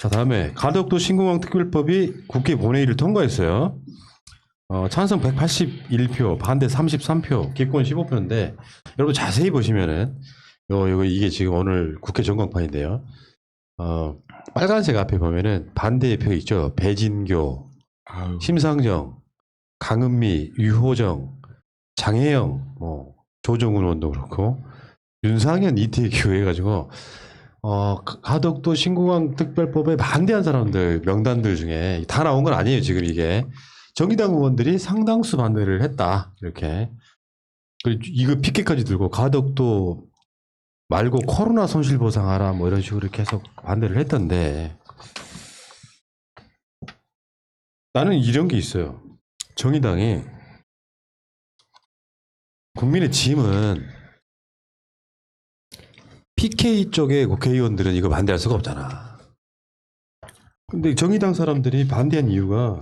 자, 다음에 가덕도 신공항 특별법이 국회 본회의를 통과했어요. 찬성 181표, 반대 33표, 기권 15표인데 여러분 자세히 보시면은 이게 지금 오늘 국회 전광판인데요. 빨간색 앞에 보면은 반대의 표 있죠. 배진교, 심상정, 강은미, 유호정, 장혜영, 조정훈 의원도 그렇고 윤상현, 이태규 해가지고 가덕도 신공항 특별법에 반대한 사람들 명단들 중에 다 나온 건 아니에요. 지금 이게 정의당 의원들이 상당수 반대를 했다 이렇게. 그리고 이거 피켓까지 들고 가덕도 말고 코로나 손실 보상하라 뭐 이런 식으로 계속 반대를 했던데, 나는 이런 게 있어요. 정의당이 국민의 짐은 PK 쪽의 국회의원들은 이거 반대할 수가 없잖아. 근데 정의당 사람들이 반대한 이유가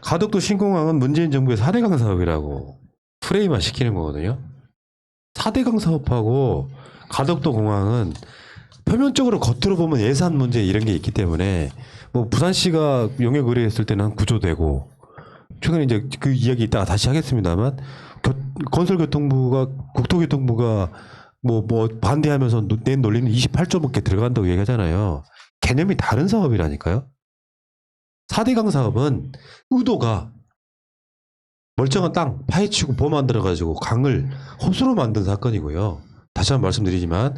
가덕도 신공항은 문재인 정부의 4대강 사업이라고 프레임화 시키는 거거든요. 4대강 사업하고 가덕도 공항은 표면적으로 겉으로 보면 예산 문제 이런 게 있기 때문에 뭐 부산시가 용역 의뢰했을 때는 한 구조되고, 최근에 이제 그 이야기 이따가 다시 하겠습니다만 건설교통부가 국토교통부가 뭐 반대하면서 낸 논리는 28조밖에 들어간다고 얘기하잖아요. 개념이 다른 사업이라니까요. 4대강 사업은 의도가 멀쩡한 땅 파헤치고 보호 만들어가지고 강을 호수로 만든 사건이고요. 다시 한번 말씀드리지만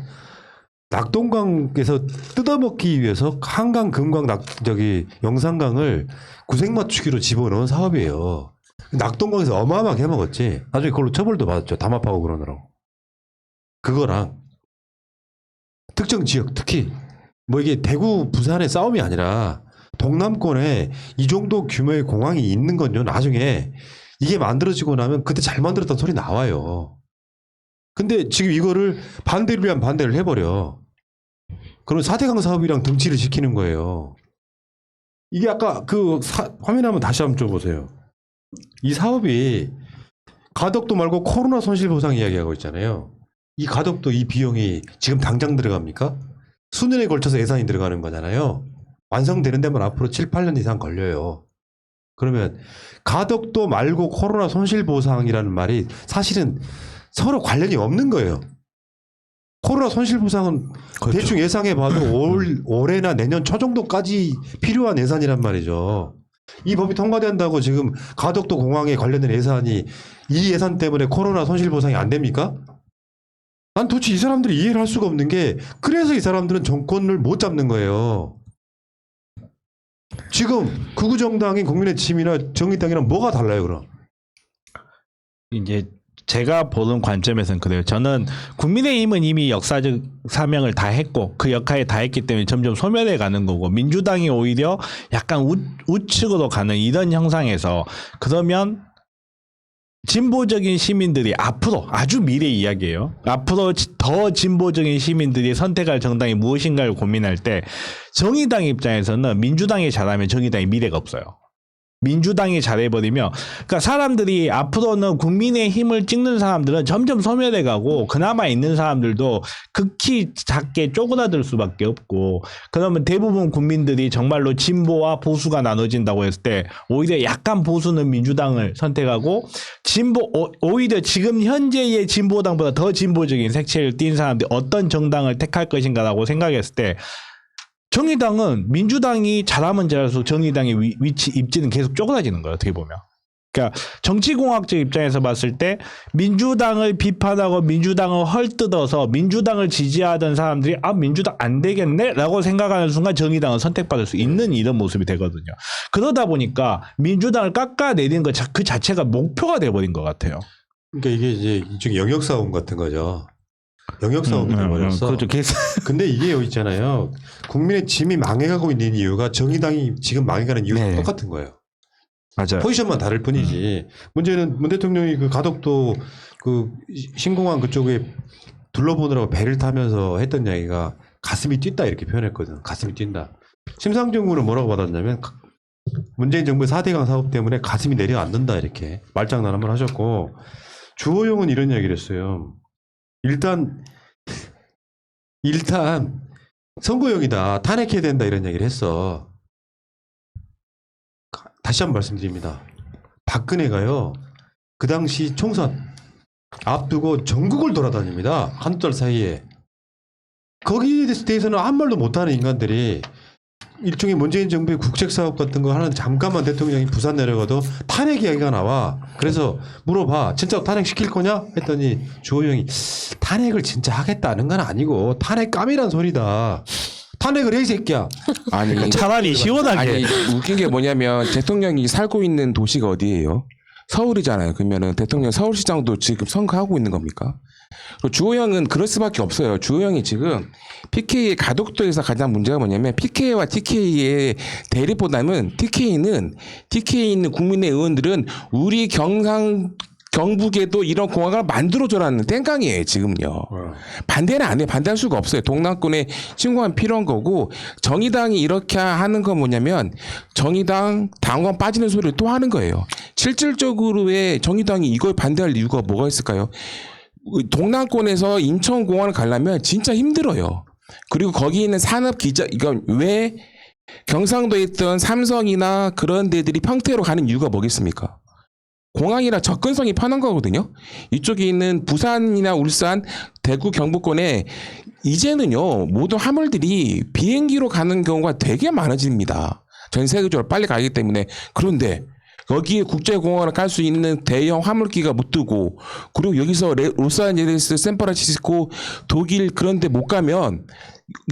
낙동강에서 뜯어먹기 위해서 한강, 금강, 영산강을 구색 맞추기로 집어넣은 사업이에요. 낙동강에서 어마어마하게 해먹었지. 나중에 그걸로 처벌도 받았죠. 담합하고 그러느라고. 그거랑 특정 지역, 특히 뭐 이게 대구, 부산의 싸움이 아니라 동남권에 이 정도 규모의 공항이 있는 건요, 나중에 이게 만들어지고 나면 그때 잘 만들었던 소리 나와요. 근데 지금 이거를 반대를 위한 반대를 해버려. 그럼 4대강 사업이랑 등치를 시키는 거예요. 이게 아까 화면 한번 다시 한번 줘보세요. 이 사업이 가덕도 말고 코로나 손실 보상 이야기하고 있잖아요. 이 가덕도 이 비용이 지금 당장 들어갑니까? 수년에 걸쳐서 예산이 들어가는 거잖아요. 완성되는 데만 앞으로 7, 8년 이상 걸려요. 그러면 가덕도 말고 코로나 손실 보상이라는 말이 사실은 서로 관련이 없는 거예요. 코로나 손실 보상은 그렇죠. 대충 예상해 봐도 올해나 내년 초 정도까지 필요한 예산이란 말이죠. 이 법이 통과된다고 지금 가덕도 공항에 관련된 예산이 이 예산 때문에 코로나 손실 보상이 안 됩니까? 난 도대체 이 사람들이 이해를 할 수가 없는 게, 그래서 이 사람들은 정권을 못 잡는 거예요. 지금 극우 정당인 국민의 힘이나 정의당이랑 뭐가 달라요, 그럼? 이제 제가 보는 관점에서는 그래요. 저는 국민의힘은 이미 역사적 사명을 다 했고 그 역할을 다 했기 때문에 점점 소멸해 가는 거고, 민주당이 오히려 약간 우측으로 가는 이런 형상에서, 그러면 진보적인 시민들이 앞으로, 아주 미래 이야기예요. 앞으로 더 진보적인 시민들이 선택할 정당이 무엇인가를 고민할 때 정의당 입장에서는 민주당이 잘하면 정의당의 미래가 없어요. 민주당이 잘해버리면, 그러니까 사람들이 앞으로는 국민의 힘을 찍는 사람들은 점점 소멸해가고 그나마 있는 사람들도 극히 작게 쪼그라들 수밖에 없고, 그러면 대부분 국민들이 정말로 진보와 보수가 나눠진다고 했을 때 오히려 약간 보수는 민주당을 선택하고, 오히려 지금 현재의 진보당보다 더 진보적인 색채를 띈 사람들이 어떤 정당을 택할 것인가라고 생각했을 때, 정의당은 민주당이 잘하면 잘할수록 정의당의 입지는 계속 쪼그라지는 거예요, 어떻게 보면. 그러니까 정치공학적 입장에서 봤을 때 민주당을 비판하고 민주당을 헐뜯어서 민주당을 지지하던 사람들이 민주당 안 되겠네 라고 생각하는 순간 정의당은 선택받을 수 있는 이런 모습이 되거든요. 그러다 보니까 민주당을 깎아내리는 것 그 자체가 목표가 돼버린 것 같아요. 그러니까 이게 이제 일종의 영역싸움 같은 거죠. 영역싸움이 돼버렸어. 그렇죠. 근데 이게 여기 있잖아요. 국민의 짐이 망해가고 있는 이유가 정의당이 지금 망해가는 이유랑 똑같은 거예요. 맞아요. 포지션만 다를 뿐이지. 문제는 문 대통령이 그 가덕도 그 신공항 그쪽에 둘러보느라고 배를 타면서 했던 이야기가 가슴이 뛴다 이렇게 표현했거든. 가슴이 뛴다. 심상정 의원은 뭐라고 받았냐면 문재인 정부의 4대강 사업 때문에 가슴이 내려앉는다 이렇게 말장난 한번 하셨고, 주호영은 이런 이야기를 했어요. 일단 선거용이다. 탄핵해야 된다. 이런 얘기를 했어. 다시 한번 말씀드립니다. 박근혜가요. 그 당시 총선 앞두고 전국을 돌아다닙니다. 한두 달 사이에. 거기에 대해서는 아무 말도 못하는 인간들이 일종의 문재인 정부의 국책사업 같은 거 하는 잠깐만 대통령이 부산 내려가도 탄핵 이야기가 나와. 그래서 물어봐. 진짜 탄핵시킬 거냐? 했더니 주호영이 탄핵을 진짜 하겠다는 건 아니고 탄핵감이란 소리다. 탄핵을 해 이 새끼야. 아니 차라리 시원하게. 아니 웃긴 게 뭐냐면 대통령이 살고 있는 도시가 어디예요? 서울이잖아요. 그러면은 대통령 서울시장도 지금 선거하고 있는 겁니까? 그리고 주호영은 그럴 수밖에 없어요. 주호영이 지금 PK의 가덕도에서 가장 문제가 뭐냐면 PK와 TK의 대립보다는 TK에 있는 국민의 의원들은 우리 경북에도 이런 공항을 만들어줘라는 땡깡이에요 지금요. 반대는 안 해요. 반대할 수가 없어요. 동남권에 신공항 필요한 거고 정의당이 이렇게 하는 건 뭐냐면 정의당 당원 빠지는 소리를 또 하는 거예요. 실질적으로의 정의당이 이걸 반대할 이유가 뭐가 있을까요? 동남권에서 인천공항을 가려면 진짜 힘들어요. 그리고 거기 있는 산업 기자 이건 왜 경상도에 있던 삼성이나 그런 데들이 평택으로 가는 이유가 뭐겠습니까? 공항이라 접근성이 편한 거거든요. 이쪽에 있는 부산이나 울산, 대구, 경북권에 이제는요 모든 화물들이 비행기로 가는 경우가 되게 많아집니다. 전 세계적으로 빨리 가기 때문에. 그런데 여기에 국제공항을 갈 수 있는 대형 화물기가 못 뜨고 그리고 여기서 로스앤젤레스, 샌프란시스코, 독일 그런 데 못 가면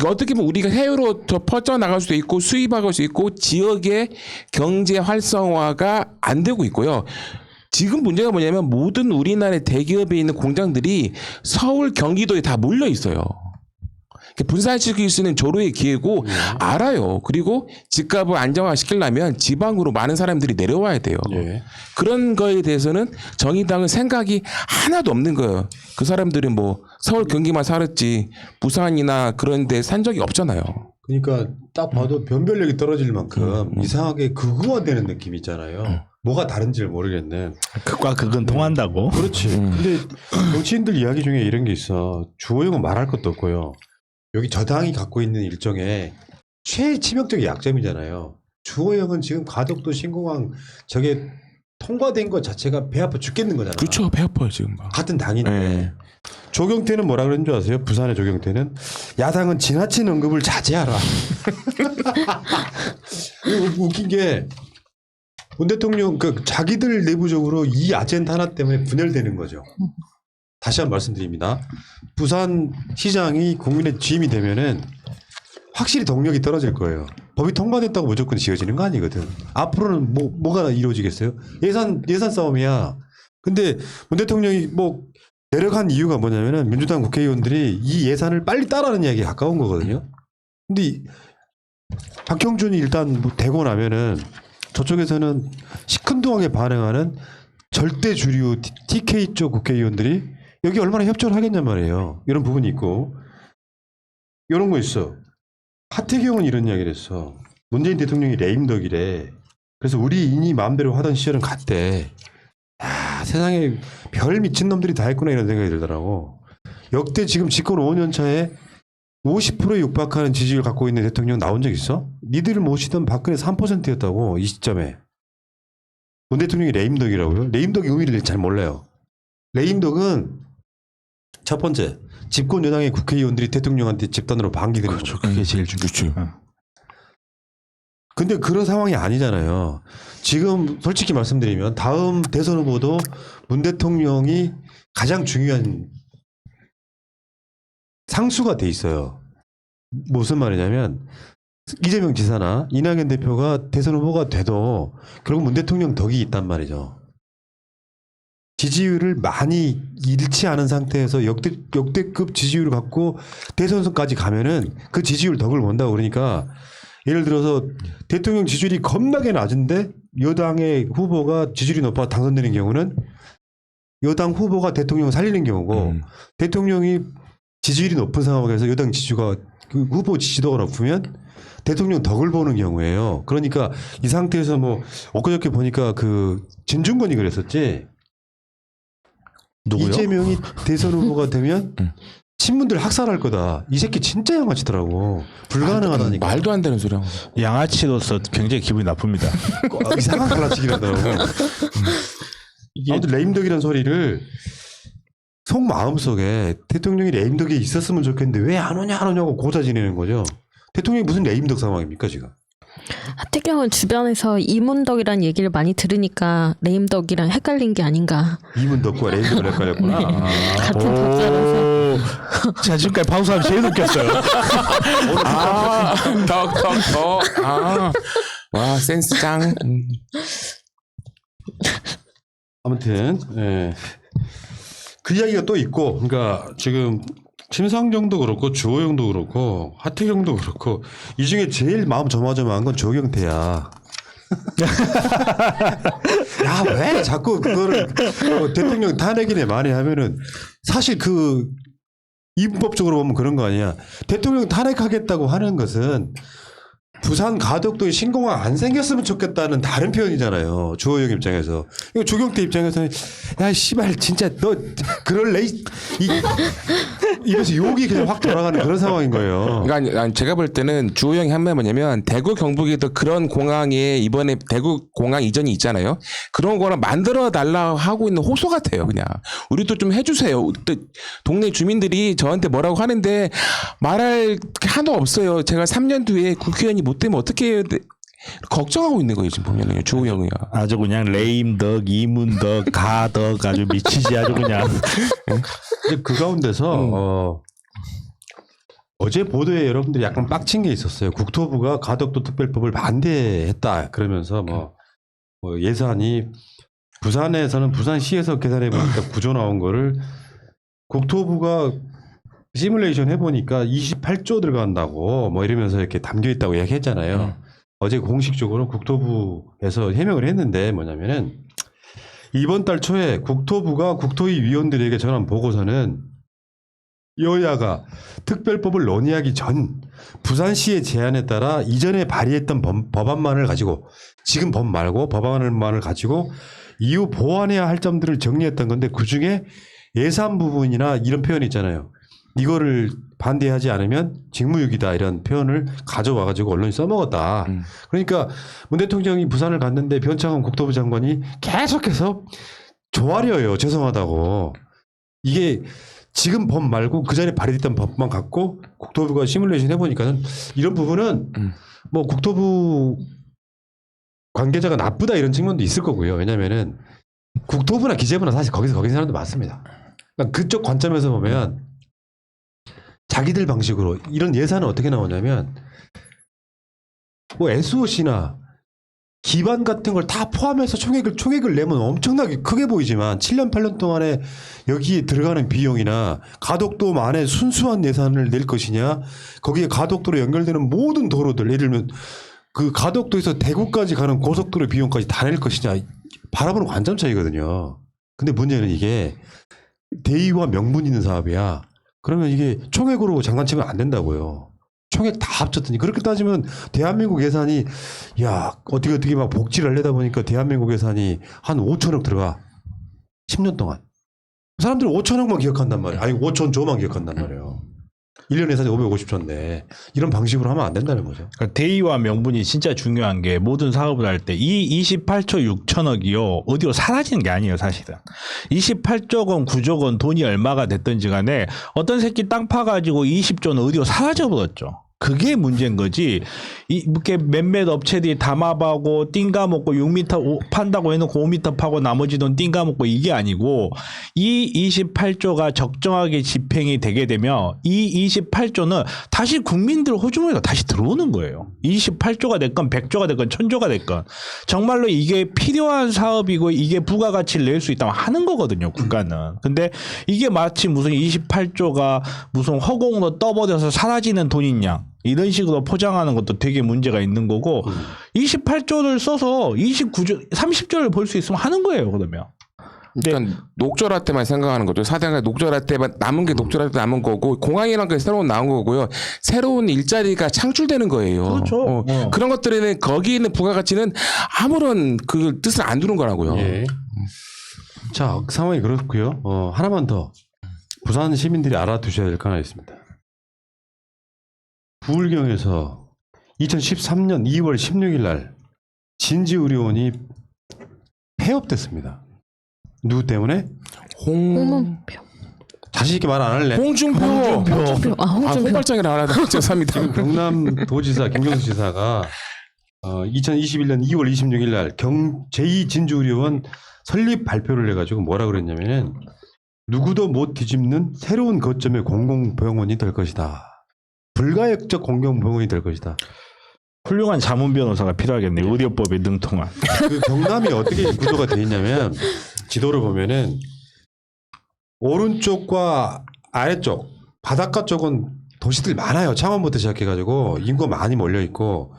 어떻게 보면 우리가 해외로 더 퍼져나갈 수도 있고 수입할 수 있고 지역의 경제 활성화가 안 되고 있고요. 지금 문제가 뭐냐면 모든 우리나라의 대기업에 있는 공장들이 서울, 경기도에 다 몰려 있어요. 분산시킬 수 있는 조로의 기회고 알아요. 그리고 집값을 안정화시키려면 지방으로 많은 사람들이 내려와야 돼요. 예. 그런 거에 대해서는 정의당은 생각이 하나도 없는 거예요. 그 사람들은 뭐 서울 경기만 살았지 부산이나 그런 데 산 적이 없잖아요. 그러니까 딱 봐도 변별력이 떨어질 만큼 이상하게 극우화되는 느낌이 있잖아요. 뭐가 다른지를 모르겠네. 극과 극은 통한다고. 그렇지. 근데 정치인들 이야기 중에 이런 게 있어. 주호영은 말할 것도 없고요. 여기 저당이 갖고 있는 일종의 최치명적인 약점이잖아요. 주호영은 지금 가덕도 신공항 저게 통과된 것 자체가 배 아파 죽겠는 거잖아. 그렇죠. 배 아파요 지금. 같은 당인데. 네. 조경태는 뭐라 그러는 줄 아세요? 부산의 조경태는 야당은 지나친 언급을 자제하라. 웃긴 게 문 대통령 그 자기들 내부적으로 이 아젠다 하나 때문에 분열되는 거죠. 다시 한번 말씀드립니다. 부산 시장이 국민의 주임이 되면은 확실히 동력이 떨어질 거예요. 법이 통과됐다고 무조건 지어지는 거 아니거든. 앞으로는 뭐가 이루어지겠어요? 예산 싸움이야. 근데 문 대통령이 뭐 내려간 이유가 뭐냐면은 민주당 국회의원들이 이 예산을 빨리 따라하는 이야기에 가까운 거거든요. 근데 박형준이 일단 뭐 되고 나면은 저쪽에서는 시큰둥하게 반응하는 절대 주류 TK 쪽 국회의원들이 여기 얼마나 협조를 하겠냔 말이에요. 이런 부분이 있고 이런 거 있어. 하태경은 이런 이야기를 했어. 문재인 대통령이 레임덕이래. 그래서 우리 인이 마음대로 하던 시절은 갔대. 야, 세상에 별 미친놈들이 다 했구나 이런 생각이 들더라고. 역대 지금 집권 5년 차에 50%에 육박하는 지지율 갖고 있는 대통령 나온 적 있어? 니들 모시던 박근혜 3%였다고 이 시점에. 문 대통령이 레임덕이라고요? 레임덕의 의미를 잘 몰라요. 레임덕은 첫 번째 집권 여당의 국회의원들이 대통령한테 집단으로 반기드는 거죠. 그렇죠. 그게 제일 중요하죠. 근데 그런 상황이 아니잖아요. 지금 솔직히 말씀드리면 다음 대선 후보도 문 대통령이 가장 중요한 상수가 돼 있어요. 무슨 말이냐면 이재명 지사나 이낙연 대표가 대선 후보가 돼도 결국 문 대통령 덕이 있단 말이죠. 지지율을 많이 잃지 않은 상태에서 역대급 지지율을 갖고 대선까지 가면은 그 지지율 덕을 본다고. 그러니까 예를 들어서 대통령 지지율이 겁나게 낮은데 여당의 후보가 지지율이 높아 당선되는 경우는 여당 후보가 대통령을 살리는 경우고 대통령이 지지율이 높은 상황에서 여당 지지가 그 후보 지지도가 높으면 대통령 덕을 보는 경우예요. 그러니까 이 상태에서 뭐 엊그저께 보니까 그 진중권이 그랬었지. 누구요? 이재명이 대선 후보가 되면 신문들 학살할 거다. 이 새끼 진짜 양아치더라고. 불가능하다니까. 말도 안 되는 소리 하고. 양아치로서 굉장히 기분이 나쁩니다. 이상한 갈라치기를 하더라고. 아무튼 레임덕이라는 소리를 속 마음속에 대통령이 레임덕이 있었으면 좋겠는데 왜 안 오냐고 고자 지내는 거죠. 대통령이 무슨 레임덕 상황입니까 지금? 하태경은 주변에서 이문덕이라는 얘기를 많이 들으니까 레임덕이랑 헷갈린 게 아닌가. 이문덕과 레임덕을 헷갈렸구나. 같은 박자라서. 제가 지금까지 방송하면 제일 웃겼어요. 와, 센스 짱. 아무튼 그 이야기가 또 있고, 그러니까 지금 심상정도 그렇고 주호영도 그렇고 하태경도 그렇고 이 중에 제일 마음 조마조마한 건 조경태야. 야, 왜 자꾸 그거를 대통령 탄핵이네 많이 하면은 사실 그 입법적으로 보면 그런 거 아니야. 대통령 탄핵하겠다고 하는 것은 부산 가덕도에 신공항 안 생겼으면 좋겠다는 다른 표현이잖아요. 주호영 입장에서. 이거 조경태 입장에서는 야 씨발 진짜 너 그럴래? 이래서 욕이 그냥 확 돌아가는 그런 상황인 거예요. 그러니까 제가 볼 때는 주호영이 한 말이 뭐냐면 대구 경북에도 그런 공항에 이번에 대구 공항 이전이 있잖아요. 그런 거를 만들어 달라 하고 있는 호소 같아요. 그냥 우리도 좀 해주세요. 또 동네 주민들이 저한테 뭐라고 하는데 말할 게 하나도 없어요. 제가 3년 뒤에 국회의원이 못 되면 어떻게 해야 돼? 걱정하고 있는 거예요 지금 보면은 주호영이야. 아주 그냥 레임덕, 이문덕, 가덕 아주 미치지 아주 그냥. 근데 그 가운데서 어제 보도에 여러분들이 약간 빡친 게 있었어요. 국토부가 가덕도 특별법을 반대했다 그러면서 뭐 예산이 부산에서는 부산시에서 계산해 보니까 구조 나온 거를 국토부가 시뮬레이션 해보니까 28조 들어간다고 뭐 이러면서 이렇게 담겨 있다고 얘기했잖아요. 어제 공식적으로 국토부에서 해명을 했는데 뭐냐면은 이번 달 초에 국토부가 국토위 위원들에게 전한 보고서는 여야가 특별법을 논의하기 전 부산시의 제안에 따라 이전에 발의했던 법안만을 가지고 지금 법 말고 법안만을 가지고 이후 보완해야 할 점들을 정리했던 건데 그중에 예산 부분이나 이런 표현이 있잖아요. 이거를 반대하지 않으면 직무유기다 이런 표현을 가져와가지고 언론이 써먹었다. 그러니까 문 대통령이 부산을 갔는데 변창흠 국토부 장관이 계속해서 조아려요. 죄송하다고. 이게 지금 법 말고 그 전에 발의됐던 법만 갖고 국토부가 시뮬레이션 해보니까는 이런 부분은 뭐 국토부 관계자가 나쁘다 이런 측면도 있을 거고요. 왜냐면은 국토부나 기재부나 사실 거기 사람도 많습니다. 그러니까 그쪽 관점에서 보면 자기들 방식으로 이런 예산은 어떻게 나오냐면 뭐 SOC나 기반 같은 걸 다 포함해서 총액을 내면 엄청나게 크게 보이지만 7년 8년 동안에 여기에 들어가는 비용이나 가덕도 안에 순수한 예산을 낼 것이냐 거기에 가덕도로 연결되는 모든 도로들 예를 들면 그 가덕도에서 대구까지 가는 고속도로 비용까지 다 낼 것이냐 바라보는 관점 차이거든요. 근데 문제는 이게 대의와 명분 있는 사업이야. 그러면 이게 총액으로 장난치면 안 된다고요. 총액 다 합쳤더니 그렇게 따지면 대한민국 예산이 야 어떻게 막 복지를 하려다 보니까 대한민국 예산이 한 5천억 들어가 10년 동안 사람들이 5천억만 기억한단 말이에요. 아니 5천조만 기억한단 말이에요. 1년 예산이 550조인데 이런 방식으로 하면 안 된다는 거죠. 그러니까 대의와 명분이 진짜 중요한 게 모든 사업을 할 때 이 28조 6천억이요 어디로 사라지는 게 아니에요 사실은. 28조 건 9조 건 돈이 얼마가 됐든지 간에 어떤 새끼 땅 파가지고 20조는 어디로 사라져 버렸죠. 그게 문제인 거지. 이렇게 몇몇 업체들이 담아가고 띵가먹고 6m 판다고 해놓고 5m 파고 나머지 돈 띵가먹고 이게 아니고 이 28조가 적정하게 집행이 되게 되면 이 28조는 다시 국민들 호주머니가 다시 들어오는 거예요. 28조가 됐건 100조가 됐건 1000조가 됐건 정말로 이게 필요한 사업이고 이게 부가가치를 낼 수 있다면 하는 거거든요. 국가는. 근데 이게 마치 무슨 28조가 무슨 허공으로 떠버려서 사라지는 돈이냐 이런 식으로 포장하는 것도 되게 문제가 있는 거고 28조를 써서 29조, 30조를 볼 수 있으면 하는 거예요. 그러면. 그러니까 녹조라 때만 생각하는 거죠. 사대가 녹조라 때만 남은 게 녹조라 때 남은 거고 공항이란 게 새로운 나온 거고요. 새로운 일자리가 창출되는 거예요. 그렇죠. 그런 것들에는 거기 있는 부가가치는 아무런 그 뜻을 안 두는 거라고요. 예. 자 상황이 그렇고요. 하나만 더 부산 시민들이 알아두셔야 될 거 하나 있습니다. 부울경에서 2013년 2월 16일 날 진지의료원이 폐업됐습니다. 누구 때문에? 홍문표. 자신 있게 말 안 할래. 홍준표. 홍준표. 아, 홍준표. 홍발장이라 안 하다. 죄송합니다. 경남도지사 김경수 지사가 2021년 2월 26일 날 제2진주의료원 설립 발표를 해가지고 뭐라 그랬냐면은 누구도 못 뒤집는 새로운 거점의 공공병원이 될 것이다. 불가역적 공공병원이 될 것이다. 훌륭한 자문 변호사가 필요하겠네요. 의료법에 능통한. 그 경남이 어떻게 구조가 되어 있냐면 지도를 보면은 오른쪽과 아래쪽 바닷가 쪽은 도시들 많아요. 창원부터 시작해가지고 인구 많이 몰려 있고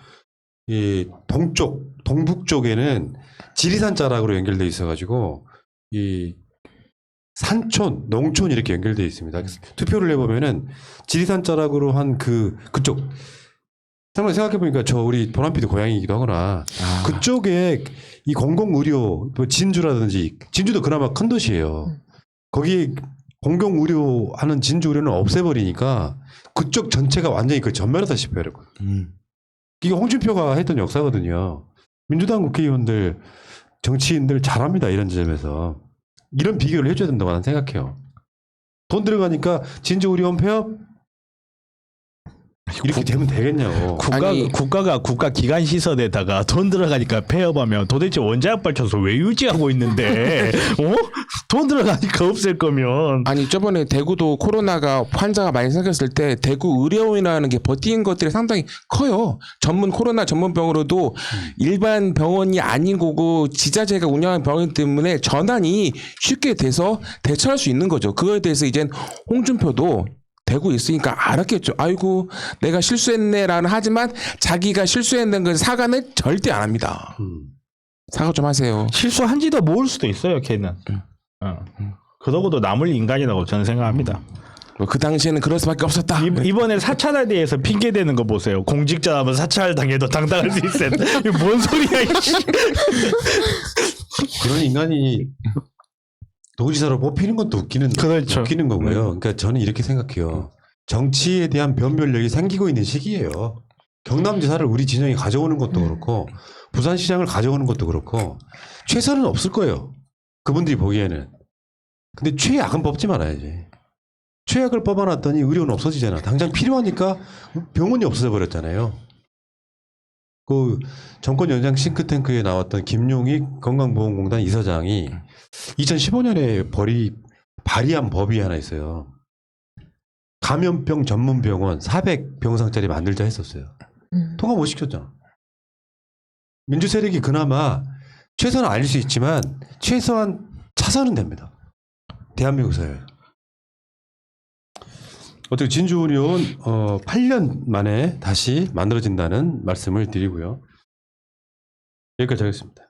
이 동북 쪽에는 지리산 자락으로 연결돼 있어가지고 이 산촌, 농촌 이렇게 연결돼 있습니다. 투표를 해보면은 지리산 자락으로 한 그쪽. 정말 생각해보니까 저 우리 보람피도 고향이기도 하거나 그쪽에 이 공공의료 뭐 진주라든지 진주도 그나마 큰 도시예요. 거기 공공의료 하는 진주의료는 없애버리니까 그쪽 전체가 완전히 그 전멸하다시피 해요. 이게 홍준표가 했던 역사거든요. 민주당 국회의원들, 정치인들 잘합니다. 이런 점에서. 이런 비교를 해줘야 된다고 나는 생각해요. 돈 들어가니까 진주의료원 폐업? 이렇게 되면 되겠냐고. 국가가 국가 기관 시설에다가 돈 들어가니까 폐업하면 도대체 원자력 발전소 왜 유지하고 있는데? 돈 들어가니까 없앨 거면. 아니 저번에 대구도 코로나가 환자가 많이 생겼을 때 대구 의료원이라는 게 버틴 것들이 상당히 커요. 코로나 전문 병으로도 일반 병원이 아닌 거고 지자체가 운영하는 병원 때문에 전환이 쉽게 돼서 대처할 수 있는 거죠. 그거에 대해서 이젠 홍준표도 대구 있으니까 알았겠죠. 아이고 내가 실수했네라는 하지만 자기가 실수했는 건 사과는 절대 안 합니다. 사과 좀 하세요. 실수한지도 모를 수도 있어요. 걔는. 그러고도 남을 인간이라고 저는 생각합니다. 그 당시에는 그럴 수밖에 없었다. 이번에 사찰에 대해서 핑계대는 거 보세요. 공직자라면 사찰 당해도 당당할 수 있어요. 이게 뭔 소리야 이씨. 그런 인간이 도지사로 뽑히는 것도 그렇죠. 웃기는 거고요. 그러니까 저는 이렇게 생각해요. 정치에 대한 변별력이 생기고 있는 시기예요. 경남지사를 우리 진영이 가져오는 것도 그렇고 부산시장을 가져오는 것도 그렇고 최선은 없을 거예요. 그분들이 보기에는. 근데 최악은 뽑지 말아야지. 최악을 뽑아놨더니 의료는 없어지잖아. 당장 필요하니까 병원이 없어져 버렸잖아요. 그 정권 연장 싱크탱크에 나왔던 김용익 건강보험공단 이사장이 2015년에 발의한 법이 하나 있어요. 감염병 전문 병원 400병상짜리 만들자 했었어요. 통과 못 시켰잖아. 민주 세력이 그나마 최선은 아닐 수 있지만 최소한 차선은 됩니다. 대한민국 사회에. 어떻게 진주의료원 8년 만에 다시 만들어진다는 말씀을 드리고요. 여기까지 하겠습니다.